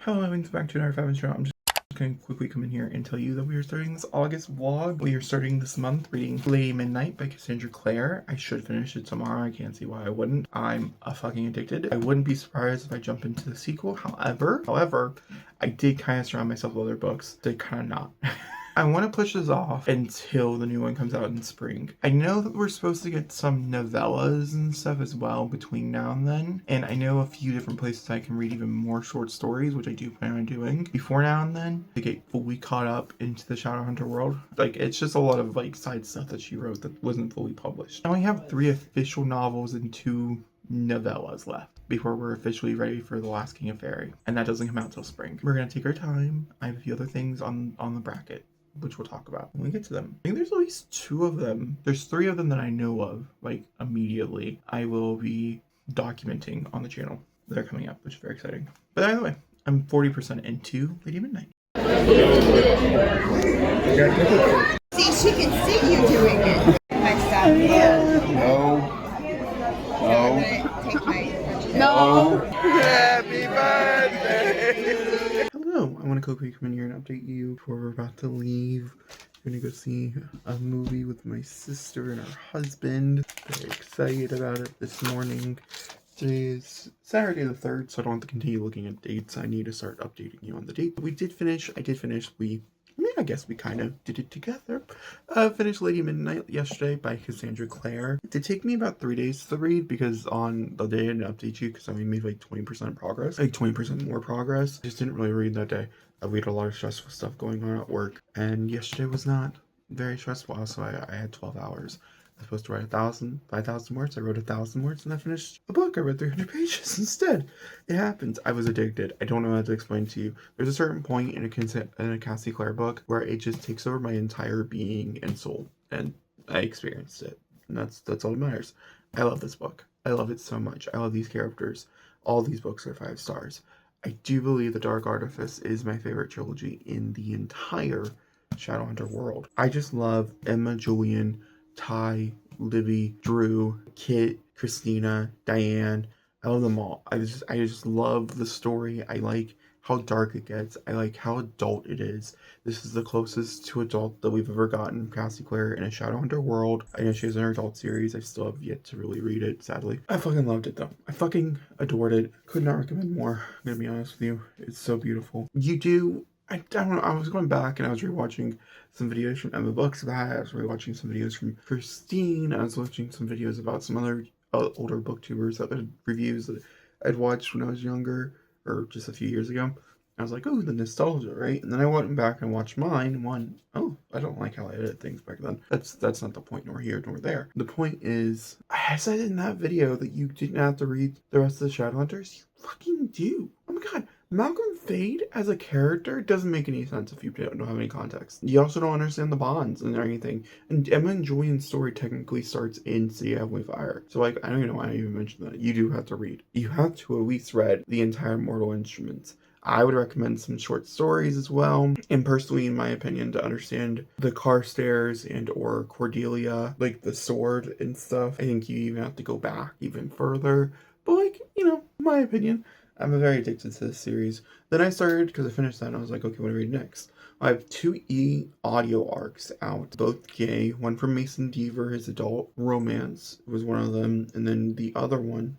Hello, welcome back to another 5 show. I'm just going to quickly come in here and tell you that we are starting this August vlog. We are starting this month reading Lady Midnight by Cassandra Clare. I should finish it tomorrow. I can't see why I wouldn't. I'm fucking addicted. I wouldn't be surprised if I jump into the sequel. However, I did kind of surround myself with other books to kind of not. I want to push this off until the new one comes out in spring. I know that we're supposed to get some novellas and stuff as well between now and then. And I know a few different places I can read even more short stories, which I do plan on doing before now and then to get fully caught up into the Shadowhunter world. Like, it's just a lot of like side stuff that she wrote that wasn't fully published. I only have 3 official novels and 2 novellas left before we're officially ready for The Last King of Fairy, and that doesn't come out till spring. We're gonna take our time. I have a few other things on the bracket, which we'll talk about when we get to them. I think there's at least 2 of them. There's 3 of them that I know of, like, immediately. I will be documenting on the channel. They're coming up, which is very exciting. But either way, I'm 40% into Lady Midnight. See, she can see you doing it. Next time, yeah. No. Happy birthday! Hello, I want to quickly come in here and update you before we're about to leave. We're gonna go see a movie with my sister and her husband. Very excited about it this morning. Today is Saturday the 3rd, so I don't have to continue looking at dates. I need to start updating you on the date. I did finish. I guess we kind of did it together. Finished Lady Midnight yesterday by Cassandra Clare. It did take me about 3 days to read because on the day I didn't update you because I only made like 20% progress. Like 20% more progress. I just didn't really read that day. We had a lot of stressful stuff going on at work, and yesterday was not very stressful. So I had 12 hours. I was supposed to write 5,000 words. I wrote 1,000 words and I finished the book. I read 300 pages instead. It happens. I was addicted. I don't know how to explain to you. There's a certain point in a Cassie Clare book where it just takes over my entire being and soul, and I experienced it. And that's all that matters. I love this book. I love it so much. I love these characters. All these books are 5 stars. I do believe The Dark Artifice is my favorite trilogy in the entire Shadowhunter world. I just love Emma, Julian, Ty, Libby, Drew, Kit, Christina, Diane. I love them all. I just love the story. I like how dark it gets. I like how adult it is. This is the closest to adult that we've ever gotten. Cassie Clare in a Shadowhunter world. I know she has an adult series. I still have yet to really read it, sadly. I fucking loved it though. I fucking adored it. Could not recommend more. I'm gonna be honest with you. It's so beautiful. I don't know, I was going back and I was rewatching some videos from Emma Books about it. I was rewatching some videos from Christine. I was watching some videos about some other older booktubers that had reviews that I'd watched when I was younger, or just a few years ago. I was like, oh, the nostalgia, right? And then I went back and watched mine and went, oh, I don't like how I edit things back then. That's not the point, nor here nor there. The point is, I said in that video that you didn't have to read the rest of the Shadowhunters. You fucking do. Oh my god. Malcolm Fade as a character doesn't make any sense if you don't have any context. You also don't understand the bonds and anything. And Emma and Julian's story technically starts in City of Heavenly Fire. So, like, I don't even know why I even mentioned that. You do have to read. You have to at least read the entire Mortal Instruments. I would recommend some short stories as well. And personally, in my opinion, to understand the Carstairs and or Cordelia, like the sword and stuff, I think you even have to go back even further. But, like, you know, in my opinion, I'm very addicted to this series. Then I started, because I finished that, and I was like, okay, what do I read next? I have 2 audio arcs out, both gay. One from Mason Deaver, his adult romance was one of them, and then the other one,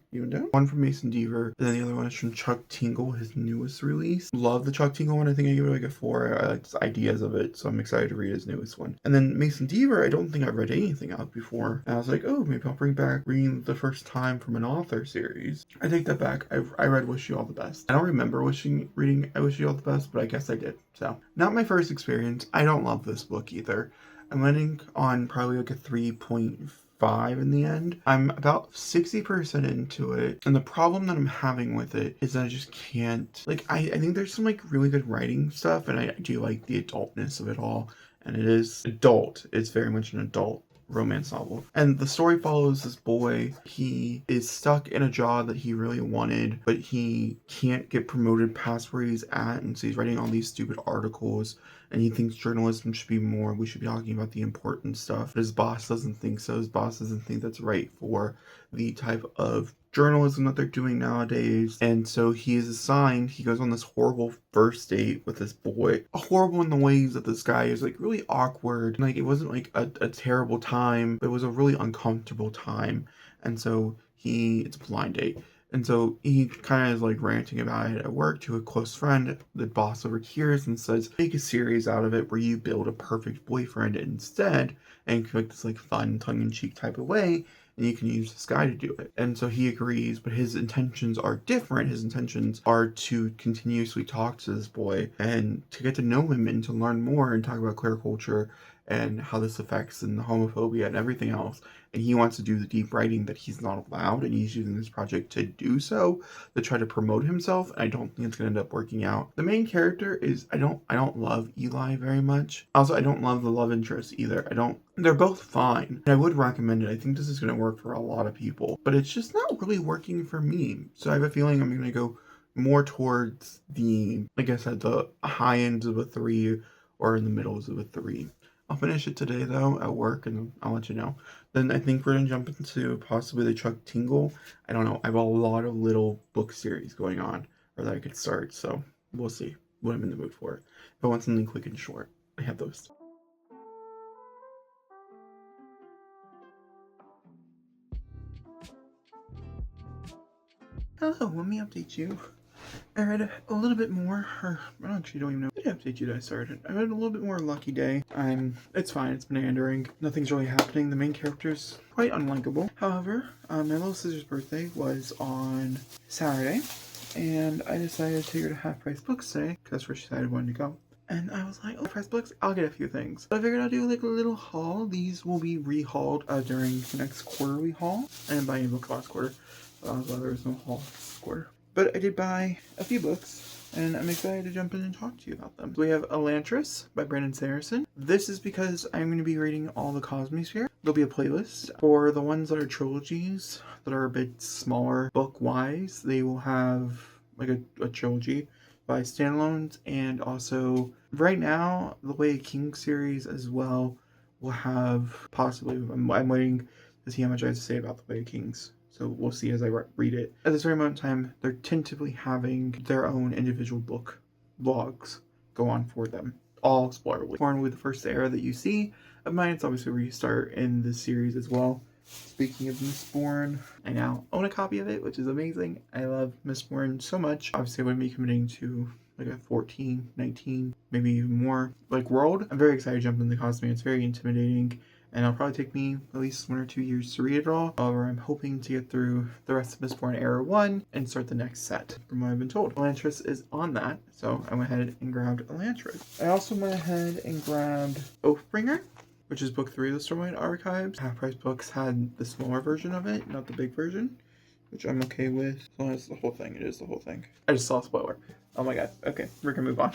one from Mason Deaver, and then the other one is from Chuck Tingle, his newest release. Love the Chuck Tingle one. I think I gave it like a 4. I like the ideas of it, so I'm excited to read his newest one. And then Mason Deaver, I don't think I've read anything out before. And I was like, oh, maybe I'll bring back reading the first time from an author series. I take that back. I read Wish You All the Best. I don't remember reading I Wish You All the Best, but I guess I did. So, not my first experience. I don't love this book either. I'm landing on probably like a 3.5 in the end. I'm about 60% into it, and the problem that I'm having with it is that I just can't, like, I think there's some like really good writing stuff, and I do like the adultness of it all, and it is adult. It's very much an adult romance novel. And the story follows this boy. He is stuck in a job that he really wanted, but he can't get promoted past where he's at, and so he's writing all these stupid articles, and he thinks journalism should be more, we should be talking about the important stuff, but his boss doesn't think so. His boss doesn't think that's right for the type of journalism that they're doing nowadays. And so he is assigned, he goes on this horrible first date with this boy. Horrible in the ways that this guy is like really awkward. Like it wasn't like a terrible time, but it was a really uncomfortable time. And so it's a blind date. And so he kind of is like ranting about it at work to a close friend. The boss overhears and says, make a series out of it where you build a perfect boyfriend instead and make this like fun tongue-in-cheek type of way, and you can use this guy to do it. And so he agrees, but his intentions are different. His intentions are to continuously talk to this boy and to get to know him and to learn more and talk about queer culture and how this affects and the homophobia and everything else. And he wants to do the deep writing that he's not allowed, and he's using this project to do so, to try to promote himself. And I don't think it's gonna end up working out. The main character is I don't love Eli very much. Also, I don't love the love interest either. They're both fine. And I would recommend it. I think this is gonna work for a lot of people, but it's just not really working for me. So I have a feeling I'm gonna go more towards the, like I said, the high ends of a 3 or in the middles of a 3. I'll finish it today though at work and I'll let you know. Then I think we're gonna jump into possibly the Chuck Tingle. I don't know. I have a lot of little book series going on or that I could start, so we'll see what I'm in the mood for. If I want something quick and short, I have those. Hello, let me update you. I read a little bit more, or I actually don't even know. I did update you that I started. I read a little bit more Lucky Day. It's fine, it's meandering. Nothing's really happening. The main character's quite unlikable. However, my little sister's birthday was on Saturday, and I decided to take her to Half Price Books today, because that's where she decided I wanted to go. And I was like, oh, Half Price Books, I'll get a few things. So I figured I'll do like a little haul. These will be rehauled during the next quarterly haul. I didn't buy any books last quarter. There was no haul this quarter. But I did buy a few books, and I'm excited to jump in and talk to you about them. So we have Elantris by Brandon Sanderson. This is because I'm going to be reading all the Cosmosphere. There'll be a playlist. For the ones that are trilogies, that are a bit smaller book-wise, they will have like a trilogy by standalones, and also right now, the Way of Kings series as well will have possibly, I'm waiting to see how much I have to say about the Way of Kings. So we'll see as I read it. At this very moment in time, they're tentatively having their own individual book vlogs go on for them. All spoilerly. Born with the first era that you see of mine, it's obviously where you start in this series as well. Speaking of Mistborn, I now own a copy of it, which is amazing. I love Mistborn so much. Obviously, I wouldn't be committing to like a 14, 19, maybe even more like world. I'm very excited to jump into the Cosmere. It's very intimidating. And it'll probably take me at least 1 or 2 years to read it all. However, I'm hoping to get through the rest of Mistborn Era 1 and start the next set, from what I've been told. Elantris is on that, so I went ahead and grabbed Elantris. I also went ahead and grabbed Oathbringer, which is book 3 of the Stormlight Archives. Half Price Books had the smaller version of it, not the big version, which I'm okay with. As long as the whole thing, it is the whole thing. I just saw a spoiler. Oh my god. Okay, we're gonna move on.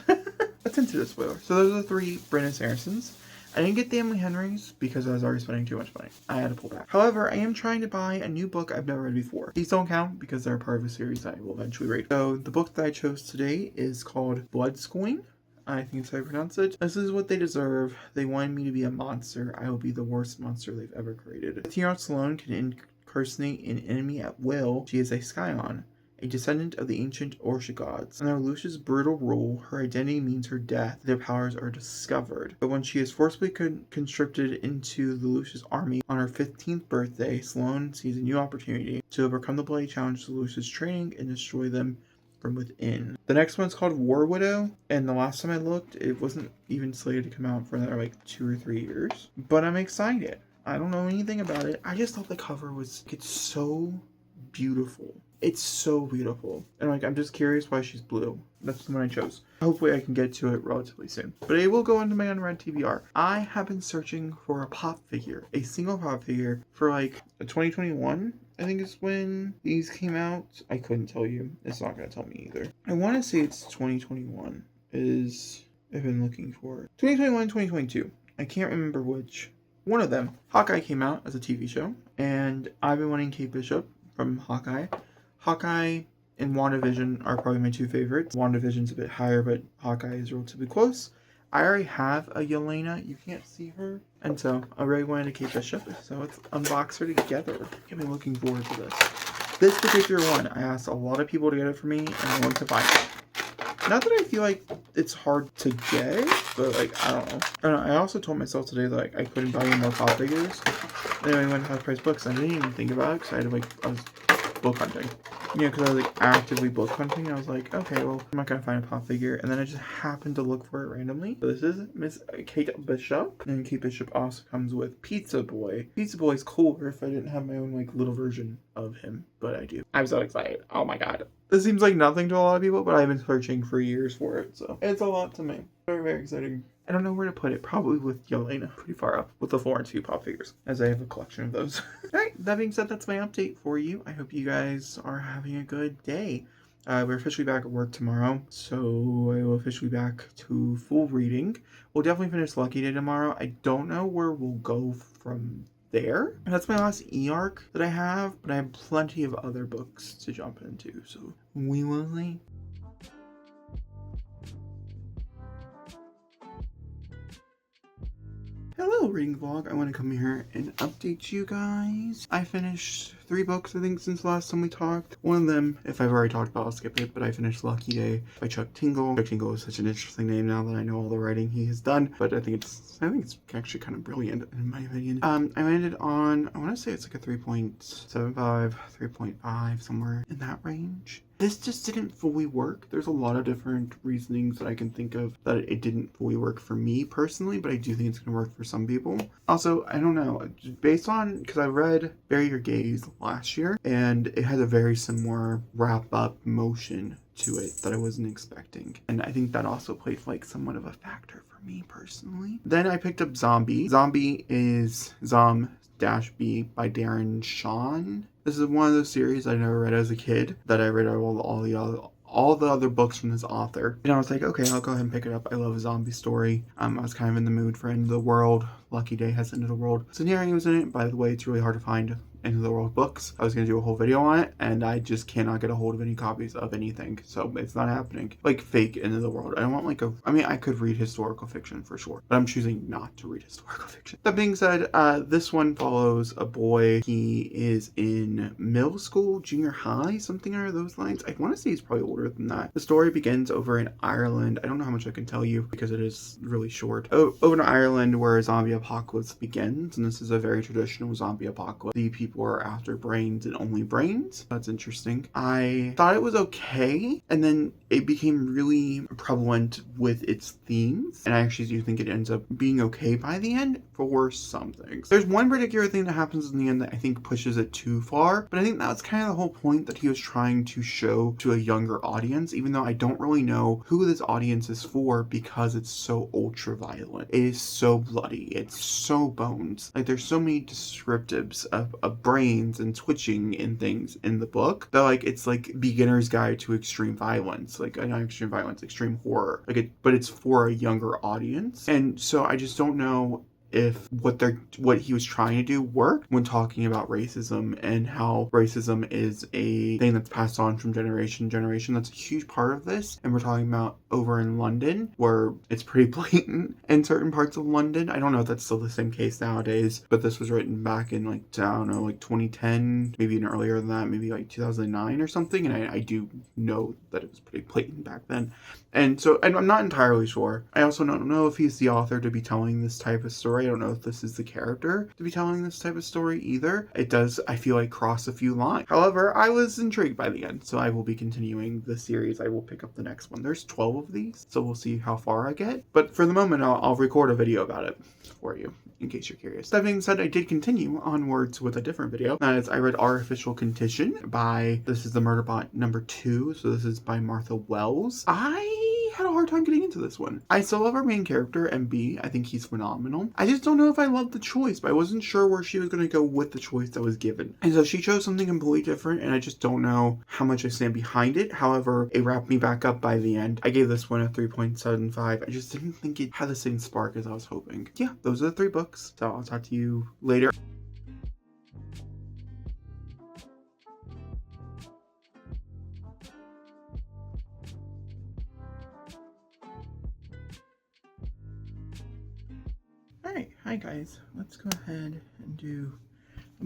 Let's into the spoiler. So those are the 3 Brandon Sandersons. I didn't get the Emily Henrys because I was already spending too much money. I had to pull back. However, I am trying to buy a new book I've never read before. These don't count because they're a part of a series that I will eventually read. So the book that I chose today is called Bloodscoin. I think it's how you pronounce it. This is what they deserve. They wanted me to be a monster. I will be the worst monster they've ever created. Theon Sloane can impersonate an enemy at will. She is a Scion, a descendant of the ancient Orsha gods. Under Lucia's brutal rule, her identity means her death. Their powers are discovered. But when she is forcibly conscripted into the Lucia's army on her 15th birthday, Sloane sees a new opportunity to overcome the bloody challenge to Lucia's training and destroy them from within. The next one's called War Widow, and the last time I looked, it wasn't even slated to come out for another like 2 or 3 years. But I'm excited. I don't know anything about it. I just thought the cover was, it's so beautiful. It's so beautiful. And like, I'm just curious why she's blue. That's the one I chose. Hopefully I can get to it relatively soon. But it will go into my unread TBR. I have been searching for a pop figure, a single pop figure for like 2021. I think is when these came out. I couldn't tell you. It's not going to tell me either. I want to say it's 2021 is I've been looking for. 2021, 2022. I can't remember which. One of them. Hawkeye came out as a TV show. And I've been wanting Kate Bishop from Hawkeye. Hawkeye and WandaVision are probably my 2 favorites. WandaVision's a bit higher, but Hawkeye is relatively close. I already have a Yelena. You can't see her. And so I really wanted to Kate Bishop. So let's unbox her together. I've been looking forward to this. This particular one, I asked a lot of people to get it for me, and I wanted to buy it. Not that I feel like it's hard to get, but like, I don't know. I also told myself today that like, I couldn't buy any more pop figures. And then I went to half price books. I didn't even think about it because I was book hunting. Yeah, because I was like actively book hunting. I was like, okay, well, I'm not gonna find a pop figure, and then I just happened to look for it randomly. So this is Miss Kate Bishop, and Kate Bishop also comes with Pizza Boy. Pizza Boy's cooler if I didn't have my own like little version of him, but I do. I'm so excited. Oh my god. This seems like nothing to a lot of people, but I've been searching for years for it, so it's a lot to me. Very, very exciting. I don't know where to put it. Probably with Yelena. Pretty far up with the 4 and 2 pop figures, as I have a collection of those. Alright, that being said, that's my update for you. I hope you guys are having a good day. We're officially back at work tomorrow, so I will officially be back to full reading. We'll definitely finish Lucky Day tomorrow. I don't know where we'll go from there. And that's my last e-arc that I have, but I have plenty of other books to jump into, so we will see. Hello, reading vlog. I want to come here and update you guys. I finished 3 books, I think, since the last time we talked. One of them, if I've already talked about, I'll skip it, but I finished Lucky Day by Chuck Tingle. Chuck Tingle is such an interesting name now that I know all the writing he has done, but I think it's actually kind of brilliant, in my opinion. I landed on, I want to say it's like a 3.75, 3.5, somewhere in that range. This just didn't fully work. There's a lot of different reasonings that I can think of that it didn't fully work for me personally, but I do think it's going to work for some people. Also, I don't know, based on, because I read Bury Your Gaze last year, and it had a very similar wrap-up motion to it that I wasn't expecting. And I think that also played like somewhat of a factor for me personally. Then I picked up Zombie. Zombie is Zom-B by Darren Shawn. This is one of those series I never read as a kid that I read all the other books from this author. And I was like, okay, I'll go ahead and pick it up. I love a zombie story. I was kind of in the mood for End of the World. Lucky Day has End of the World scenarios in it. By the way, it's really hard to find End of the World books. I was going to do a whole video on it, and I just cannot get a hold of any copies of anything, so it's not happening. Like, fake End of the World. I don't want like I could read historical fiction for sure, but I'm choosing not to read historical fiction. That being said, this one follows a boy. He is in middle school, junior high, something along those lines. I want to say he's probably older than that. The story begins over in Ireland. I don't know how much I can tell you because it is really short. Over in Ireland where a zombie apocalypse begins, and this is a very traditional zombie apocalypse. The people are after brains and only brains. That's interesting. I thought it was okay, and then it became really prevalent with its themes, and I actually do think it ends up being okay by the end for some things. There's one particular thing that happens in the end that I think pushes it too far, but I think that's kind of the whole point that he was trying to show to a younger audience, even though I don't really know who this audience is for because it's so ultra violent. It is so bloody. It's so bones. Like, there's so many descriptives of brains and twitching and things in the book that like it's like beginner's guide to extreme violence, like not extreme violence, extreme horror, but it's for a younger audience. And so I just don't know if what he was trying to do worked when talking about racism and how racism is a thing that's passed on from generation to generation. That's a huge part of this. And we're talking about over in London where it's pretty blatant in certain parts of London. I don't know if that's still the same case nowadays, but this was written back in like, I don't know, like 2010, maybe even earlier than that, maybe like 2009 or something. And I do know that it was pretty blatant back then. And so, and I'm not entirely sure. I also don't know if he's the author to be telling this type of story. I don't know if this is the character to be telling this type of story either. It does, I feel like, cross a few lines. However, I was intrigued by the end, so I will be continuing the series. I will pick up the next one. There's 12 of these, so we'll see how far I get. But for the moment, I'll record a video about it for you, in case you're curious. That being said, I did continue onwards with a different video. That is, I read Our Official Condition by, this is the Murderbot #2, so this is by Martha Wells. I had a hard time getting into this one. I still love our main character, MB. I think he's phenomenal. I just don't know if I love the choice, but I wasn't sure where she was going to go with the choice that was given. And so she chose something completely different, and I just don't know how much I stand behind it. However, it wrapped me back up by the end. I gave this one a 3.75. I just didn't think it had the same spark as I was hoping. Yeah, those are the 3 books. So I'll talk to you later. Alright, hi guys. Let's go ahead and do a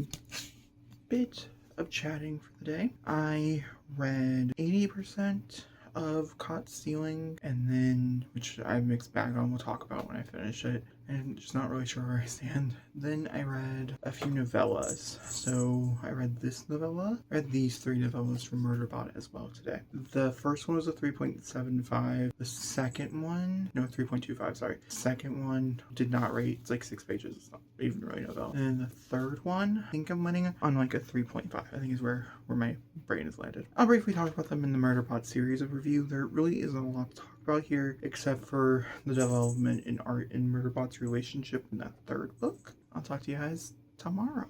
bit of chatting for the day. I read 80% of Caught Stealing, and then, which I mixed bag on, we'll talk about when I finish it, and just not really sure where I stand. Then I read a few novellas. So I read this novella, read these 3 novellas from Murderbot as well today. The first one was a 3.75. The second one, no, 3.25, sorry. The second one did not rate. It's like 6 pages. It's not even really a novella. And the third one, I think I'm landing on like a 3.5. I think is where my brain has landed. I'll briefly talk about them in the Murderbot series of review. There really isn't a lot to talk about here except for the development in art and Murderbot's relationship in that third book. I'll talk to you guys tomorrow.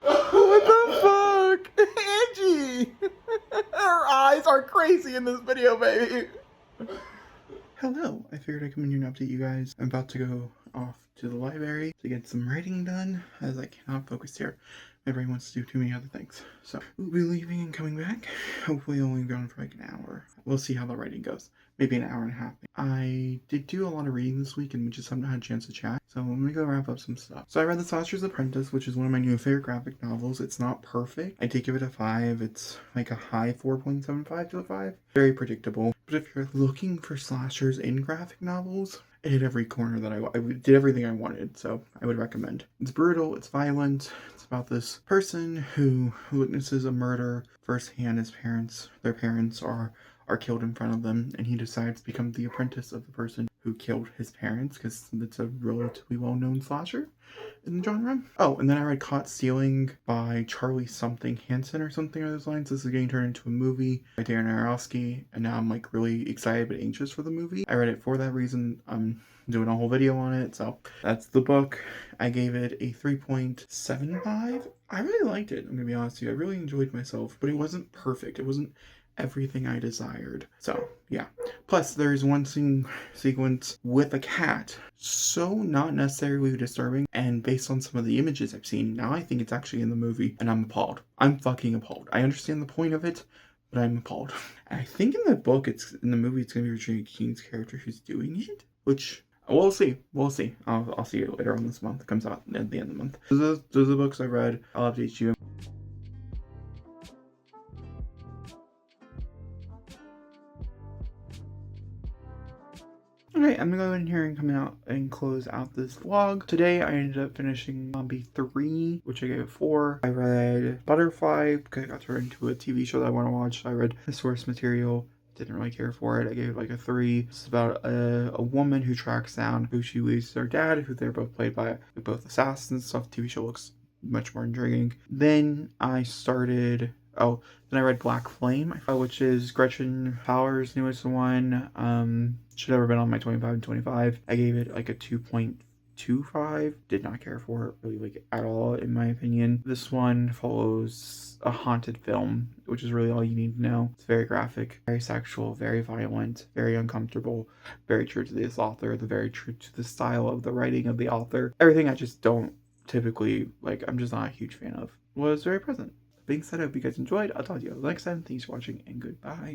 What the fuck? Angie! Her eyes are crazy in this video, baby. Hello, I figured I'd come in here and update you guys. I'm about to go off to the library to get some writing done, as I cannot focus here. My brain wants to do too many other things. So, we'll be leaving and coming back. Hopefully only gone for like an hour. We'll see how the writing goes. Maybe an hour and a half. I did do a lot of reading this week and we just haven't had a chance to chat. So let me go wrap up some stuff. So I read The Slasher's Apprentice, which is one of my new favorite graphic novels. It's not perfect. I did give it a 5. It's like a high 4.75 to a 5. Very predictable. But if you're looking for slashers in graphic novels, it hit every corner that I did everything I wanted, so I would recommend. It's brutal, it's violent, it's about this person who witnesses a murder firsthand. Their parents are killed in front of them, and he decides to become the apprentice of the person who killed his parents, because it's a relatively well-known slasher in the genre. Oh, and then I read Caught Stealing by Charlie something Hansen or something along those lines. This is getting turned into a movie by Darren Aronofsky, and now I'm like really excited but anxious for the movie. I read it for that reason. I'm doing a whole video on it, so that's the book. I gave it a 3.75. I really liked it, I'm gonna be honest with you. I really enjoyed myself, but it wasn't perfect. It wasn't everything I desired. So yeah. Plus there's one sequence with a cat, so not necessarily disturbing, and based on some of the images I've seen, now I think it's actually in the movie, and I'm appalled. I'm fucking appalled. I understand the point of it, but I'm appalled. And I think in the movie it's gonna be Regina King's character who's doing it, which we'll see. I'll see you later on this month. It comes out at the end of the month. Those are the books I read. I'll update you. Okay, I'm gonna go in here and come out and close out this vlog. Today I ended up finishing Zombie 3, which I gave it 4. I read Butterfly because I got turned into a TV show that I want to watch. I read The Source Material. Didn't really care for it. I gave it like a 3. It's about a woman who tracks down who she believes is her dad, who they're both played by both assassins. So the TV show looks much more intriguing. Then I started... Oh, then I read Black Flame, which is Gretchen Power's newest one. Should have ever been on my 25 and 25. I gave it like a 2.25. Did not care for it really like at all, in my opinion. This one follows a haunted film, which is really all you need to know. It's very graphic, very sexual, very violent, very uncomfortable, very true to this author, very true to the style of the writing of the author. Everything I just don't typically like, I'm just not a huge fan of, was very present. Being said, I hope you guys enjoyed. I'll talk to you next time. Thanks for watching and goodbye.